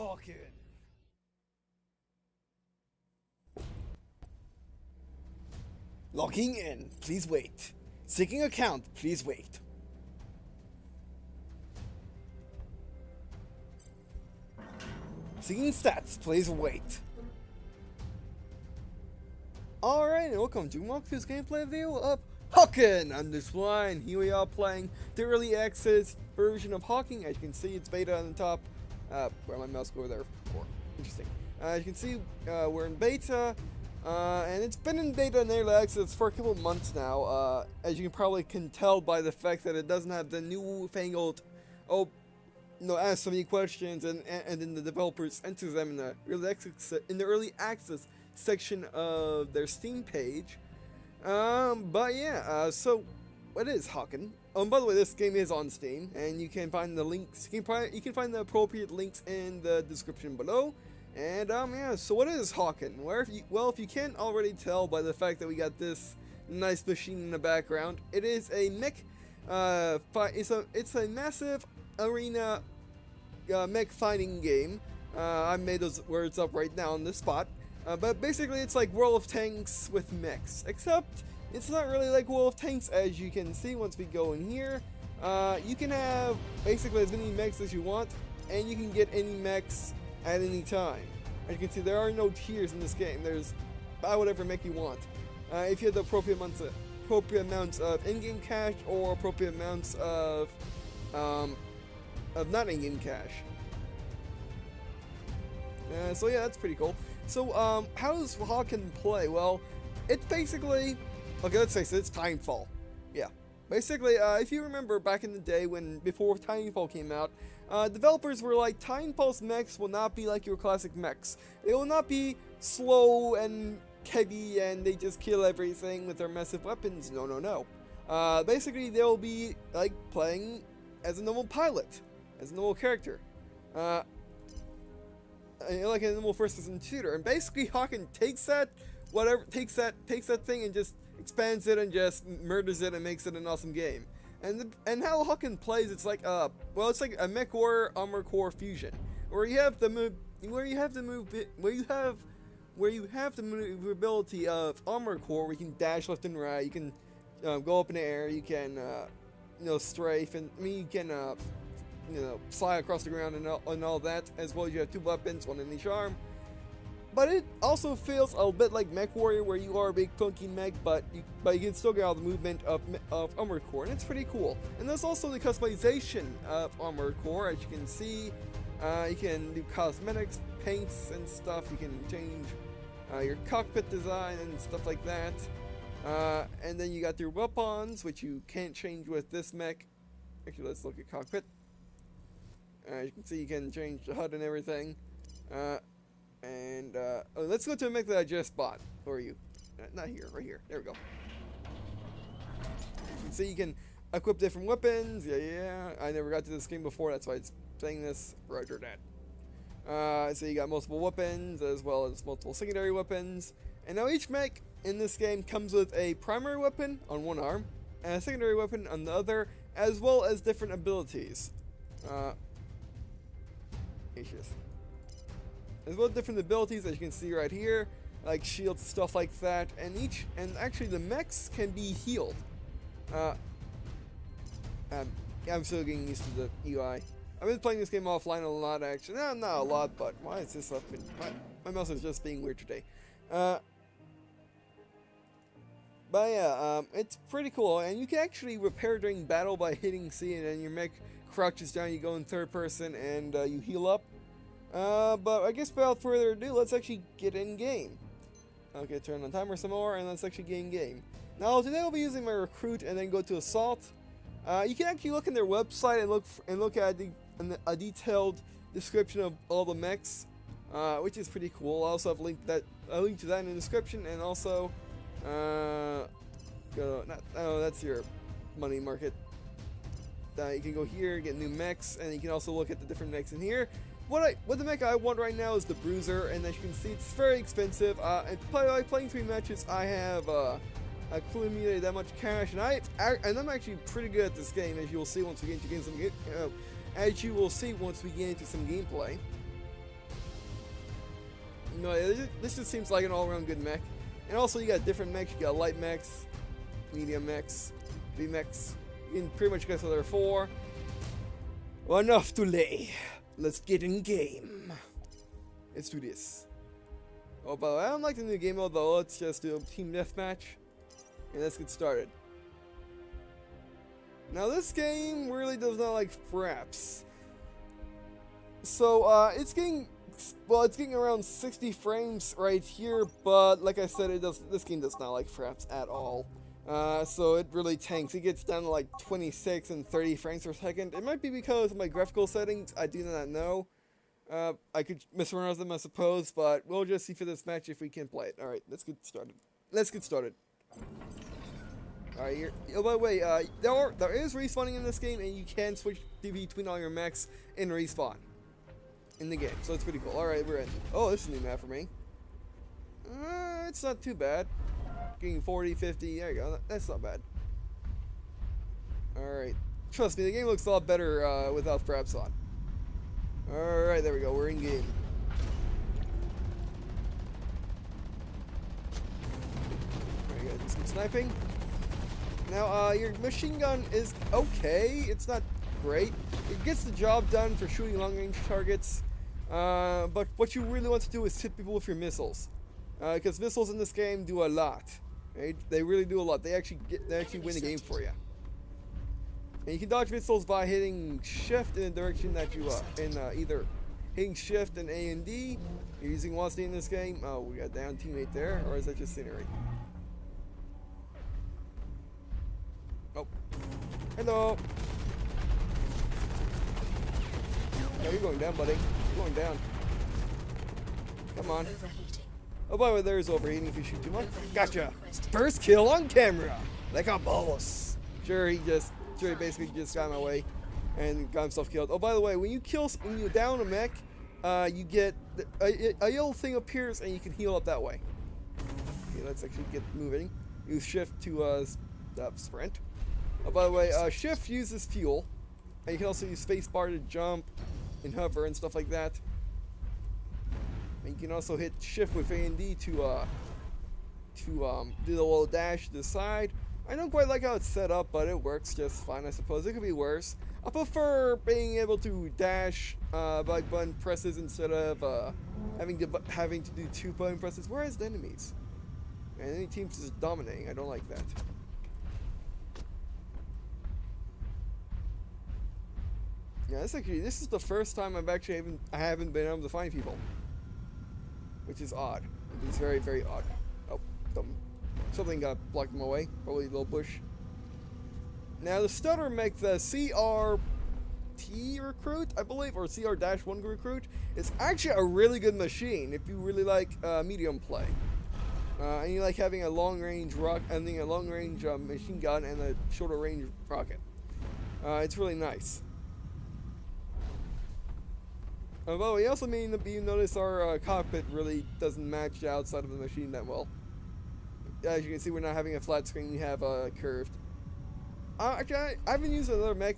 HAWKEN. Logging in, please wait. Syncing account, please wait. Syncing stats, please wait. Alright, and welcome to Walkthrough's gameplay video of HAWKEN! I'm this line. Here we are playing the early access version of HAWKEN. As you can see, it's beta on the top. Where my mouse go over there for? Interesting. As you can see, we're in beta, and it's been in beta and early access for a couple months now. As you probably can tell by the fact that it doesn't have the newfangled, ask so many questions, and then the developers enter them in the early access section of their Steam page. But yeah, so what is HAWKEN? By the way, this game is on Steam, and you can find the links. You can find the appropriate links in the description below. And yeah. So what is HAWKEN? Well, if you can't already tell by the fact that we got this nice machine in the background, it is a mech. It's a massive arena mech fighting game. I made those words up right now on the spot. But basically, it's like World of Tanks with mechs, except it's not really like World of Tanks. As you can see, once we go in here, you can have basically as many mechs as you want, and you can get any mechs at any time. As you can see, there are no tiers in this game. There's buy whatever mech you want. If you have the appropriate amounts of in-game cash or appropriate amounts of not in-game cash. So yeah, that's pretty cool. So how does HAWKEN play? Well, it's basically, okay, let's face it, it's Timefall. Yeah, basically, if you remember back in the day before Timefall came out, developers were like, Timefall's mechs will not be like your classic mechs. They will not be slow and heavy and they just kill everything with their massive weapons. No. Basically, they'll be like playing as a normal pilot, as a normal character. Like a normal first-person shooter, and basically HAWKEN takes that thing and just expands it and just murders it and makes it an awesome game. And how HAWKEN plays, it's like it's like a mech warrior armor core fusion, where you have the maneuverability of armor core, where you can dash left and right, you can go up in the air, you can strafe, and you can fly across the ground and all that, as well as you have two weapons, one in each arm. But it also feels a bit like Mech Warrior, where you are a big funky mech, but you can still get all the movement of Armored Core, and it's pretty cool. And there's also the customization of Armored Core. As you can see, you can do cosmetics, paints, and stuff. You can change your cockpit design and stuff like that. And then you got your weapons, which you can't change with this mech. Actually, let's look at cockpit. As you can see, you can change the HUD and everything. Let's go to a mech that I just bought. Or you. Not here, right here. There we go. You can see you can equip different weapons. Yeah. I never got to this game before, that's why it's saying this. Roger that. So you got multiple weapons, as well as multiple secondary weapons. And now each mech in this game comes with a primary weapon on one arm, and a secondary weapon on the other, as well as different abilities. As well as different abilities, as you can see right here, like shields, stuff like that, and actually the mechs can be healed. I'm still getting used to the UI. I've been playing this game offline a lot, actually. Not a lot, but why is this up? My mouse is just being weird today. But yeah, it's pretty cool, and you can actually repair during battle by hitting C, and then your mech crouches down, you go in third person, and you heal up. But I guess without further ado, let's actually get in game. Okay, turn on timer some more, and let's actually get in game. Now today I'll be using my recruit, and then go to assault. You can actually look in their website and look at a detailed description of all the mechs, which is pretty cool. I also have a link to that in the description, and also that's your money market. You can go here, get new mechs, and you can also look at the different mechs in here. What the mech I want right now is the Bruiser, and as you can see, it's very expensive. And playing 3 matches, I have accumulated that much cash, and I'm actually pretty good at this game, as you will see once we get into some gameplay. No, this just seems like an all-around good mech. And also, you got different mechs. You got light mechs, medium mechs, big mechs. You can pretty much guess what there are for. Well, enough to lay. Let's get in game. Let's do this. Oh, by the way, I don't like the new game mode though. Let's just do a team deathmatch. And let's get started. Now, this game really does not like fraps. So, it's getting around 60 frames right here, but like I said, this game does not like fraps at all. So it really tanks. It gets down to like 26 and 30 frames per second. It might be because of my graphical settings. I do not know. I could mess around with them, I suppose, but we'll just see for this match if we can play it. Alright, let's get started. Alright, oh, by the way, there is respawning in this game, and you can switch between all your mechs in respawn in the game, so it's pretty cool. Alright, we're in. Oh, this is a new map for me. It's not too bad. Getting 40, 50, there you go. That's not bad. Alright. Trust me, the game looks a lot better without fraps on. Alright, there we go. We're in game. Alright, gotta do some sniping. Now, your machine gun is okay. It's not great. It gets the job done for shooting long-range targets. But what you really want to do is hit people with your missiles. Because missiles in this game do a lot. Right? They really do a lot. They actually win the game for you. And you can dodge missiles by hitting shift in the direction that you either hitting shift and A and D. You're using WASD in this game. Oh, we got down teammate there, or is that just scenery? Oh, hello. No, you're going down, buddy. You're going down. Come on. Oh, by the way, there's overheating if you shoot too much. Gotcha. First kill on camera. Like a boss. Sure, he basically just got in my way and got himself killed. Oh, by the way, when you down a mech, you get a yellow thing appears and you can heal up that way. Okay, let's actually get moving. Use shift to sprint. Oh, by the way, shift uses fuel, and you can also use spacebar to jump and hover and stuff like that. And you can also hit shift with A and D to do the little dash to the side. I don't quite like how it's set up, but it works just fine, I suppose. It could be worse. I prefer being able to dash by button presses instead of having to do 2 button presses. Whereas the enemies, and any teams just dominating, I don't like that. Yeah, this is the first time I haven't been able to find people, which is odd. It's very, very odd. Oh, something got blocked in my way. Probably a little bush. Now the stutter makes the CR-T Recuit, I believe, or CR-1 Recuit. It's actually a really good machine if you really like medium play, and you like having a long range machine gun and a shorter range rocket. It's really nice. Although we also you notice our cockpit really doesn't match the outside of the machine that well. As you can see, we're not having a flat screen; we have curved. Actually, I haven't used another mech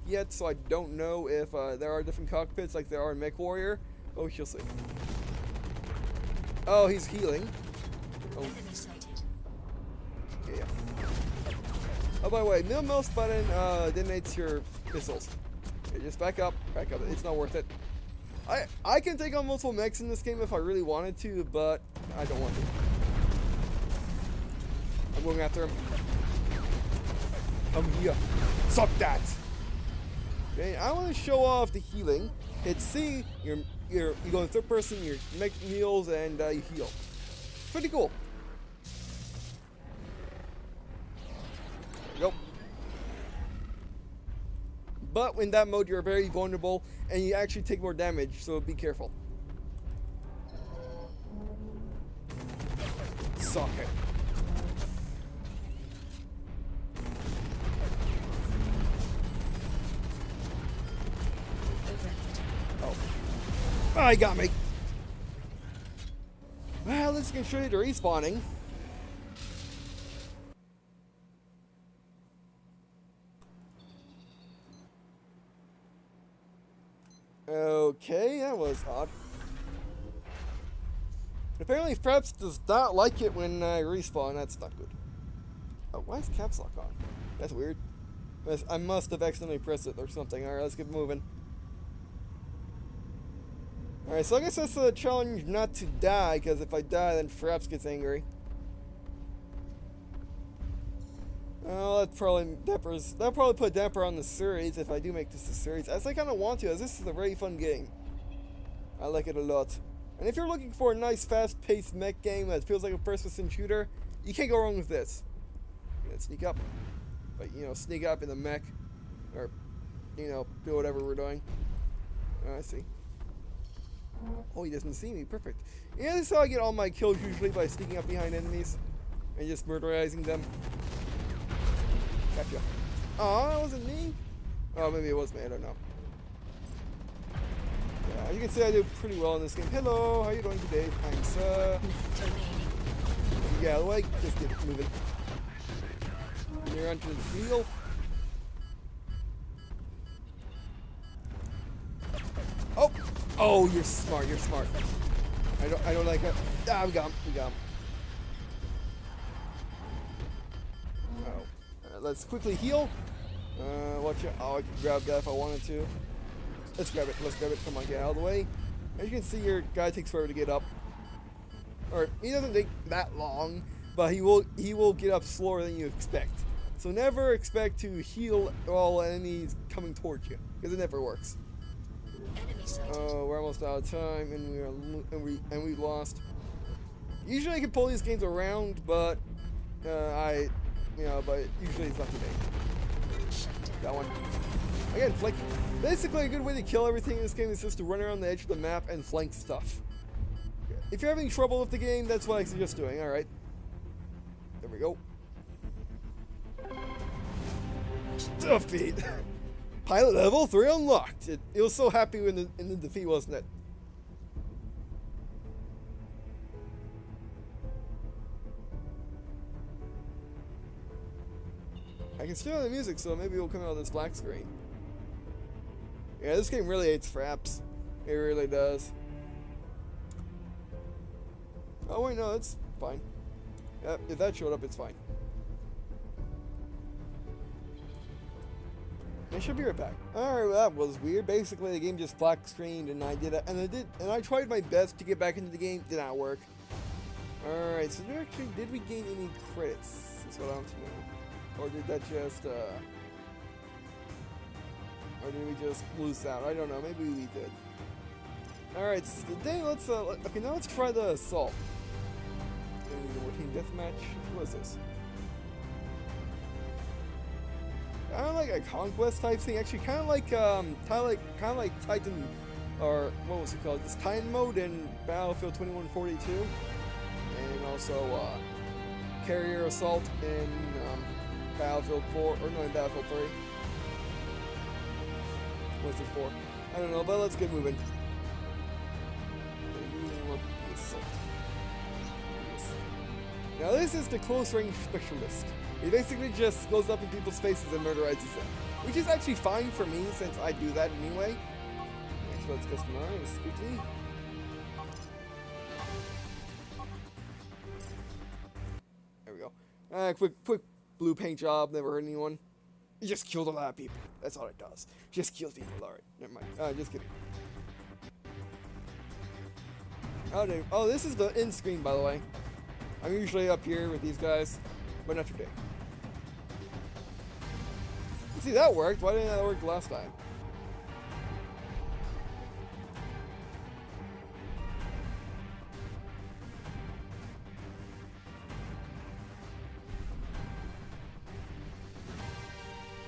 yet, so I don't know if there are different cockpits like there are in Mech Warrior. Oh, we shall see. Oh, he's healing. Oh. Yeah. Oh, by the way, middle mouse button detonates your missiles. Okay, just back up. It's not worth it. I can take on multiple mechs in this game if I really wanted to, but I don't want to. I'm going after him. Come here. Suck that. Okay, I want to show off the healing. Hit C. You go in third person. Your mech heals and you heal. Pretty cool. There you go. But in that mode, you're very vulnerable, and you actually take more damage, so be careful. Suck it. Oh, he got me. Well, let's get straight to respawning. Okay, that was odd. Apparently Fraps does not like it when I respawn. That's not good. Oh, why is caps lock on? That's weird. I must have accidentally pressed it or something. Alright, let's get moving. Alright, so I guess that's a challenge not to die, because if I die, then Fraps gets angry. Oh, that'll probably put a damper on the series if I do make this a series, as I kind of want to, as this is a very fun game. I like it a lot. And if you're looking for a nice, fast-paced mech game that feels like a first-person shooter, you can't go wrong with this. Sneak up. But, you know, sneak up in the mech. Or, you know, do whatever we're doing. Oh, I see. Oh, he doesn't see me. Perfect. Yeah, this is how I get all my kills usually, by sneaking up behind enemies. And just murderizing them. Gotcha. Oh, that wasn't me? Oh, maybe it was me. I don't know. Yeah, you can see I do pretty well in this game. Hello, how are you doing today? Thanks. Get out of the way. Just get moving. You're onto the field. Oh! Oh, you're smart, you're smart. I don't like it. Ah, we got him, we got him. Oh. Let's quickly heal. Watch it. Oh, I could grab that if I wanted to. Let's grab it, let's grab it. Come on, get out of the way. As you can see, your guy takes forever to get up. Or, he doesn't take that long, but he will get up slower than you expect. So never expect to heal all enemies coming towards you, because it never works. Oh, we're almost out of time, and we lost. Usually I can pull these games around, but but usually it's not today. That one. Again, flank. Basically, a good way to kill everything in this game is just to run around the edge of the map and flank stuff. If you're having trouble with the game, that's what I suggest doing. All right. There we go. Defeat. Pilot level 3 unlocked. It was so happy in the defeat, wasn't it? I can still hear the music, so maybe it'll come out of this black screen. Yeah, this game really hates Fraps. It really does. Oh wait, no, it's fine. Yep, if that showed up, it's fine. I should be right back. Alright, well, that was weird. Basically, the game just black screened, and I I tried my best to get back into the game. Did not work. Alright, so did we gain any credits? That's what I want to know. Or did that just, or did we just lose out? I don't know. Maybe we did. Alright, so today okay, now let's try the assault. Team deathmatch. What is this? Kind of like a conquest type thing. Actually, kind of like Titan, or what was it called? This Titan mode in Battlefield 2142, and also carrier assault in Battlefield 4, or no, in Battlefield 3. What's it for? I don't know, but let's get moving. Now this is the close range specialist. He basically just goes up in people's faces and murderizes them, which is actually fine for me since I do that anyway. So let's customize quickly. There we go. Quick blue paint job. Never hurt anyone. It just killed a lot of people. That's all it does. Just kills people. Alright, never mind. Just kidding. Oh, this is the end screen, by the way. I'm usually up here with these guys, but not today. See, that worked. Why didn't that work last time?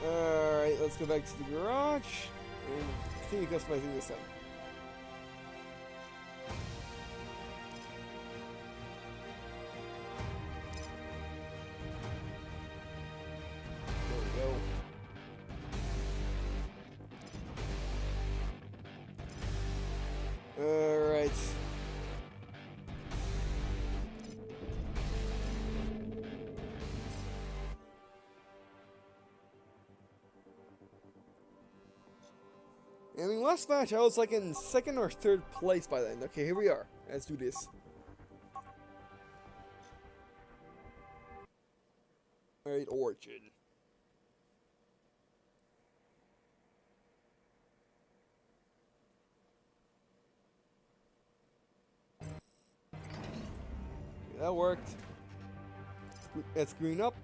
Alright, let's go back to the garage and continue customizing this thing. Alright. I mean, last match I was like in second or third place by then. Okay, here we are. Let's do this. Alright, origin. That worked. Let's green up.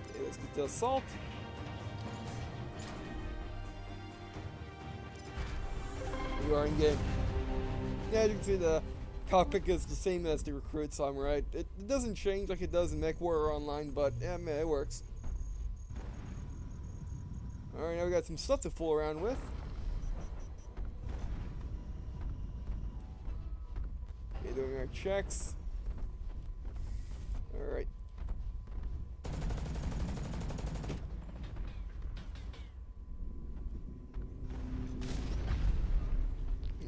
Okay, let's get the assault. We are in game. Yeah, as you can see, the cockpit is the same as the recruit, so I'm right. It doesn't change like it does in Mech War or Online, but yeah, man, it works. Alright, now we got some stuff to fool around with. Okay, doing our checks. Alright.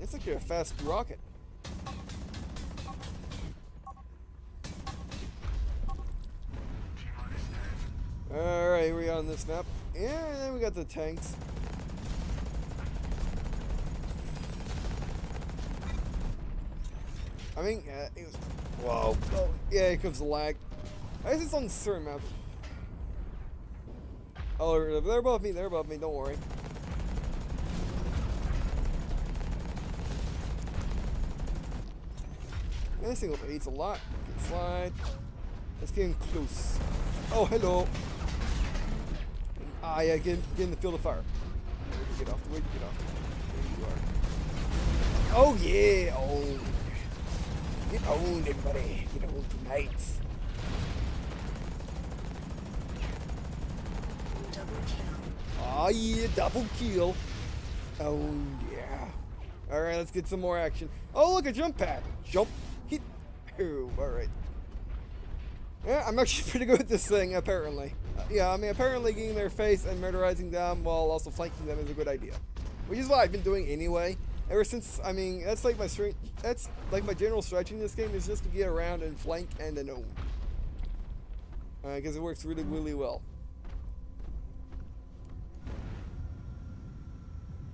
It's actually a fast rocket. Alright, we're on this map. Yeah, and then we got the tanks. I mean, it was. Whoa. Oh, yeah, here comes the lag. I guess it's on certain maps. Oh, they're above me, don't worry. This thing overheats a lot. Can slide. Let's get in close. Oh, hello. Ah, yeah, get in the field of fire. Where'd you get off? Where'd you get off? There you are. Oh, yeah. Oh. Get owned, everybody. Get owned tonight. Double kill. Oh, yeah, double kill. Oh, yeah. Alright, let's get some more action. Oh, look, a jump pad. Jump. Hit. Oh, alright. Yeah, I'm actually pretty good at this thing, apparently. Yeah, I mean, apparently getting their face and murderizing them while also flanking them is a good idea. Which is what I've been doing anyway. Ever since, I mean, that's like my general strategy in this game is just to get around and flank and then own. Because it works really, really well.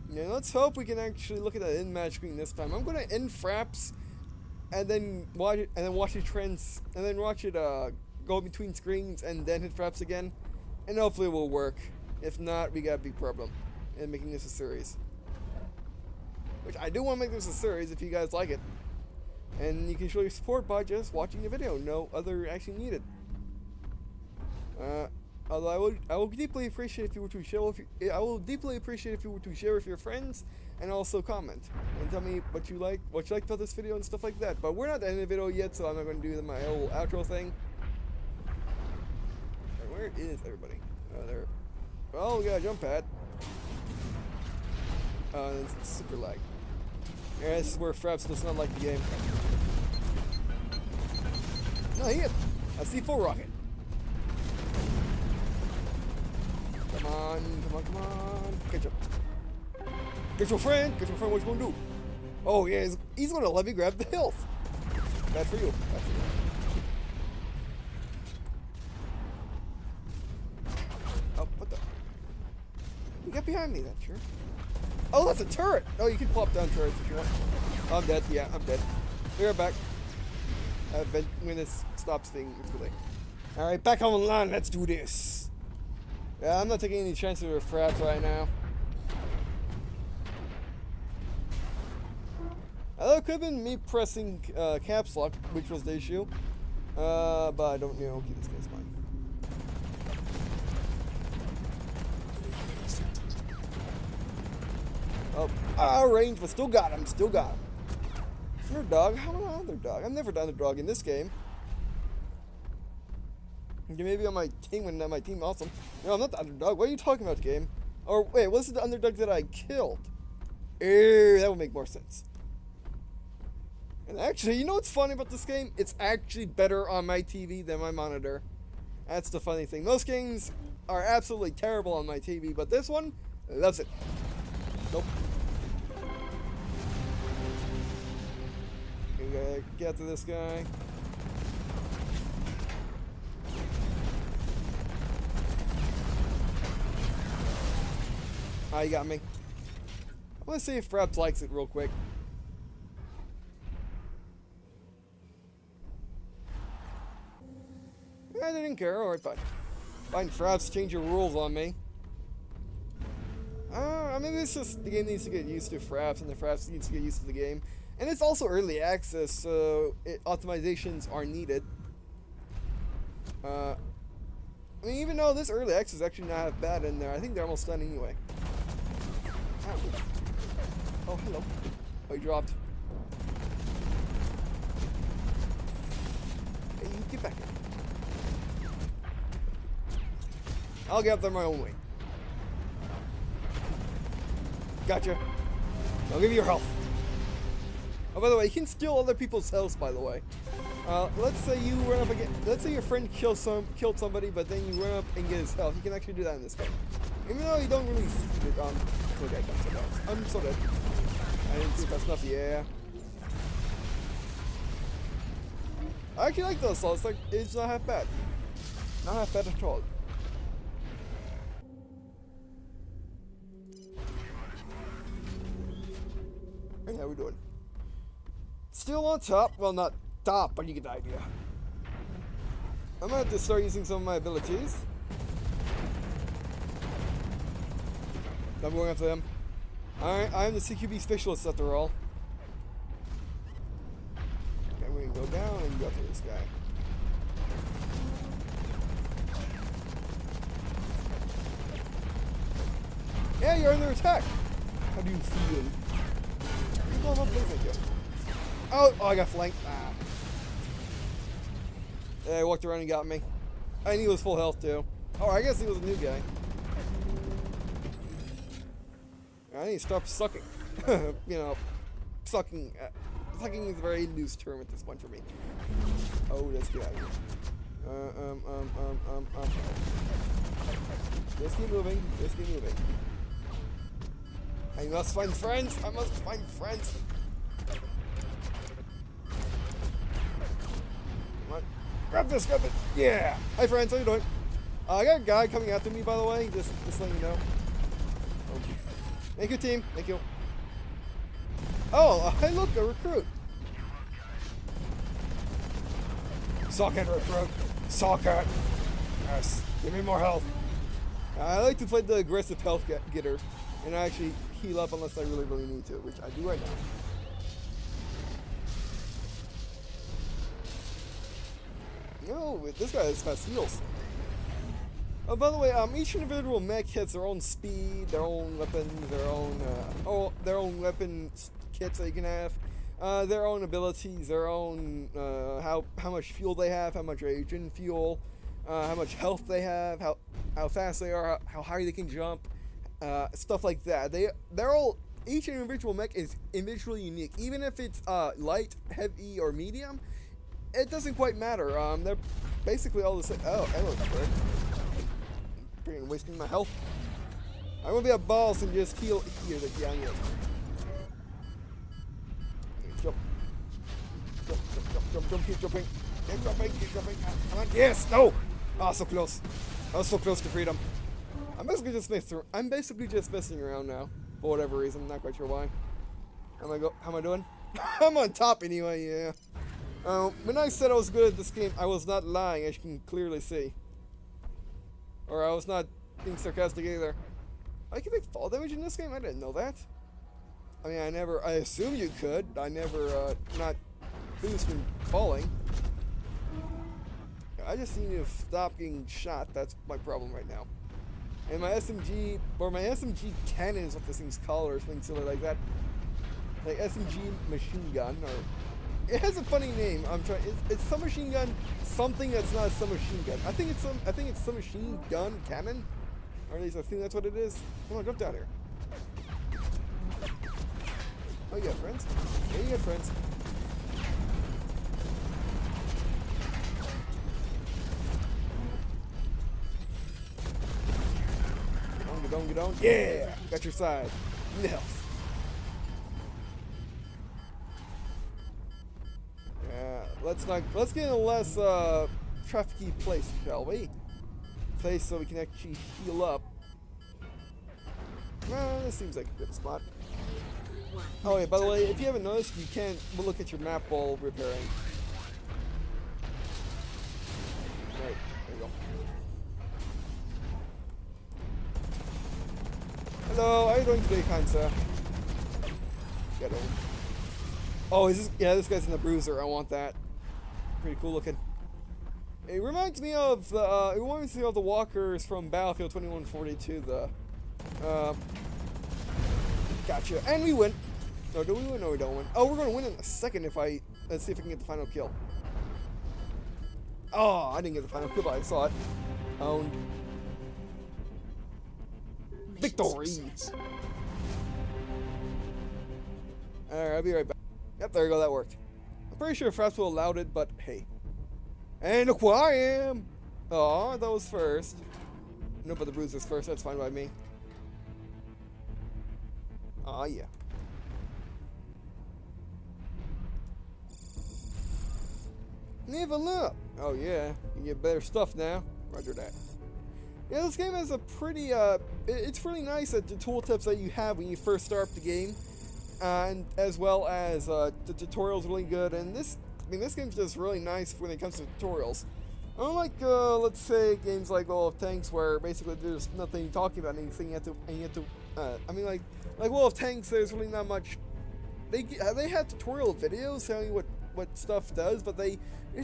Yeah, let's hope we can actually look at that in-match screen this time. I'm gonna end fraps and then watch it, watch it go between screens and then hit fraps again, and hopefully it will work. If not, we got a big problem in making this a series. Which I do want to make this a series if you guys like it, and you can show your support by just watching the video. No other action needed. Although I will deeply appreciate if you were to share with your friends, and also comment and tell me what you liked about this video and stuff like that. But we're not at the end of the video yet, so I'm not going to do my whole outro thing. And where is everybody? Oh, there. Oh, we got a jump pad. It's super lag. Yeah, this is where fraps does not like the game. No, he hit a C4 rocket. Come on, come on, come on. Catch up. Get your friend, what you gonna do? Oh yeah, he's gonna let me grab the health. Bad for you, bad for you. Oh, what the? You got behind me, that's sure. Oh, that's a turret! Oh, you can plop down turrets if you want. I'm dead, yeah, I'm dead. Be right back. When this stops thing, it's too late. Alright, back online, let's do this. Yeah, I'm not taking any chances with fraps right now. It could have been me pressing caps lock, which was the issue. But I don't know. Okay, this guy's fine. Oh, range, but still got him. Still got him. Underdog? How am I underdog? I've never done underdog in this game. Okay, maybe on my team when my team awesome. No, I'm not the underdog. What are you talking about, game? Or wait, what's the underdog that I killed? That would make more sense. And actually, you know what's funny about this game? It's actually better on my TV than my monitor. That's the funny thing. Most games are absolutely terrible on my TV, but this one loves it. Nope. We gotta get to this guy. Ah, you got me. I want to see if Fraps likes it real quick. I didn't care. Alright, fine. Fine, Fraps, change your rules on me. I mean, it's just the game needs to get used to Fraps, and the Fraps needs to get used to the game. And it's also early access, so optimizations are needed. I mean, even though this early access is actually not half bad in there, I think they're almost done anyway. Ow. Oh, hello. Oh, he dropped. Hey, you get back here. I'll get up there my own way. Gotcha. I'll give you your health. Oh, by the way, you can steal other people's health, by the way. Let's say you run up against, let's say your friend killed somebody, but then you run up and get his health. You can actually do that in this game. Even though you don't really see it, okay, I'm so dead. I didn't see if that's enough, yeah. I actually like those assaults, like, it's not half bad. Not half bad at all. And how we doing? Still on top, well not top, but you get the idea. I'm gonna have to start using some of my abilities. I'm going after them. Alright, I'm the CQB specialist after all. Okay, we're gonna go down and go after this guy. Yeah, you're under attack! How do you feel? Oh, no, please, thank you. Oh, I got flanked. Ah. Yeah, he walked around and got me. And he was full health too. Oh, I guess he was a new guy. I need to stop sucking. You know, sucking. Sucking is a very loose term at this point for me. Oh, let's get out of here. Let's keep moving. Let's keep moving. I must find friends. I must find friends. Come on. Grab this, grab it. Yeah. Hi, friends. How you doing? I got a guy coming after me, by the way. Just letting you know. Oh. Thank you, team. Thank you. Oh, hey, look, a recruit. Socket recruit. Socket. Yes. Give me more health. I like to play the aggressive health getter, and I actually heal up unless I really, really need to, which I do right now. No, this guy has fast heals. Oh, by the way, each individual mech has their own speed, their own weapons, their own weapon kits that you can have, their own abilities, their own how much fuel they have, how much regen fuel, how much health they have, how fast they are, how high they can jump, stuff like that. They're all, each individual mech is individually unique, even if it's light, heavy, or medium. It doesn't quite matter. They're basically all the same. Oh, hello, frick. Freaking wasting my health. I'm gonna be a boss and just heal here the young. Jump. Jump, keep jumping. Keep jumping. Come on. Yes, no! Ah, so close. I was so close to freedom. I'm basically just messing around now. For whatever reason, not quite sure why. How am I doing? I'm on top anyway, yeah. When I said I was good at this game, I was not lying, as you can clearly see. Or I was not being sarcastic either. I can make fall damage in this game? I didn't know that. I mean, I assume you could. I never, not boost when falling. I just need to stop getting shot. That's my problem right now. And my SMG cannon is what this thing's called, or something silly like that. Like SMG machine gun, or it has a funny name. It's submachine gun, something that's not a submachine gun. I think it's submachine gun cannon, or at least I think that's what it is. Come on, jump down here. Oh, you got friends? Yeah, you got friends. Get on. Yeah! Got your side. Need health. Yeah, let's get in a less trafficy place, shall we? Place so we can actually heal up. Well, this seems like a good spot. One. Oh yeah, by the way, if you haven't noticed, you can look at your map while repairing. Right, there you go. Hello, how are you doing today, kind sir? Get him. Oh, is this? Yeah, this guy's in the bruiser. I want that. Pretty cool looking. It reminds me of the. It reminds me of the walkers from Battlefield 2142. Gotcha. And we win. No, do we win or we don't win? Oh, we're gonna win in a second if I. Let's see if I can get the final kill. Oh, I didn't get the final kill, but I saw it. Owned. Mission Victory! success. Alright, I'll be right back. Yep, there you go, that worked. I'm pretty sure Frostwell allowed it, but hey. And look where I am! Oh, that was first. No, but the bruiser's first, that's fine by me. Aw, yeah. Level up! Oh yeah, you get better stuff now. Roger that. Yeah, this game has a pretty, it's really nice at the tooltips that you have when you first start up the game. And as well as, the tutorial's really good, and this game's just really nice when it comes to tutorials. Unlike, let's say, games like World of Tanks, where basically there's nothing talking about anything, you have to, I mean, like World of Tanks, there's really not much, they have tutorial videos telling you what stuff does, but they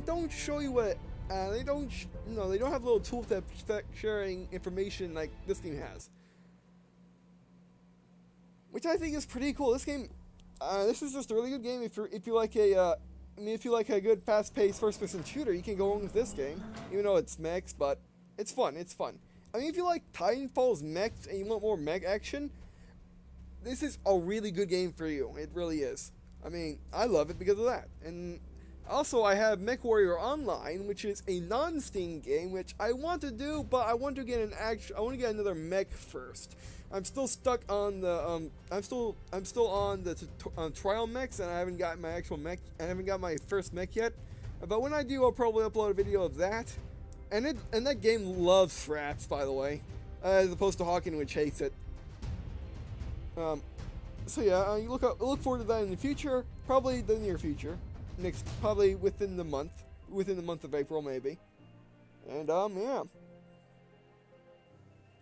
don't show you what, they don't have little tooltips sharing information like this game has. Which I think is pretty cool. This game, this is just a really good game if you like a good fast-paced first-person shooter. You can go on with this game, even though it's mechs, but it's fun. It's fun. I mean, if you like Titanfall's mechs and you want more mech action, this is a really good game for you. It really is. I mean, I love it because of that. And also, I have MechWarrior Online, which is a non-Steam game, which I want to do, but I want to get another mech first. I'm still stuck on the I'm still on the trial mechs, and I haven't got my actual mech. I haven't got my first mech yet. But when I do, I'll probably upload a video of that. And that game loves strats, by the way, as opposed to HAWKEN, which hates it. So yeah, you look forward to that in the future, probably the near future, probably within the month of April maybe. And yeah.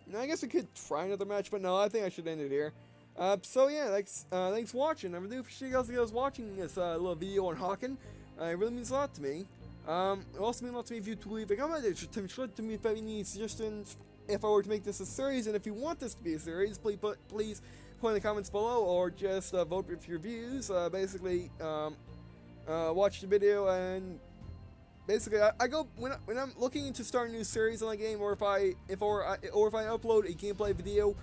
Now, I guess I could try another match, but no, I think I should end it here. So yeah, thanks for watching. I really appreciate you guys watching this little video on HAWKEN. It really means a lot to me. It also means a lot to me if you to leave a comment. To me if you have any suggestions if I were to make this a series, and if you want this to be a series, please put in the comments below, or just vote with your views. Basically, watch the video and. Basically, I go when I'm looking to start a new series on a game, or if I upload a gameplay video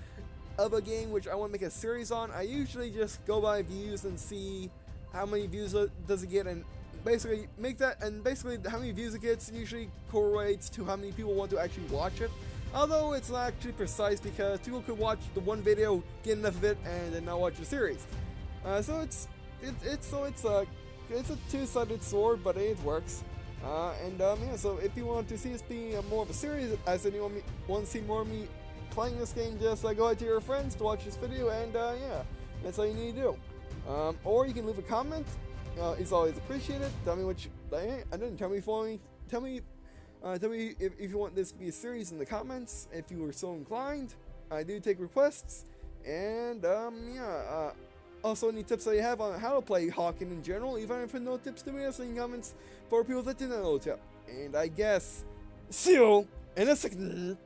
of a game which I want to make a series on, I usually just go by views and see how many views does it get, and basically how many views it gets usually correlates to how many people want to actually watch it. Although it's not actually precise, because people could watch the one video, get enough of it, and then not watch the series. So it's a two-sided sword, but it works. Yeah, so if you want to see this be more of a series, as in you want to see more of me playing this game, just go out to your friends to watch this video, and yeah, that's all you need to do. Or you can leave a comment. It's always appreciated. Tell me what you, and then tell me if you want this to be a series in the comments, if you were so inclined. I do take requests, and yeah, also any tips that you have on how to play HAWKEN in general, even if no tips to me, in comments for people that didn't know tip. And I guess, see you in a second.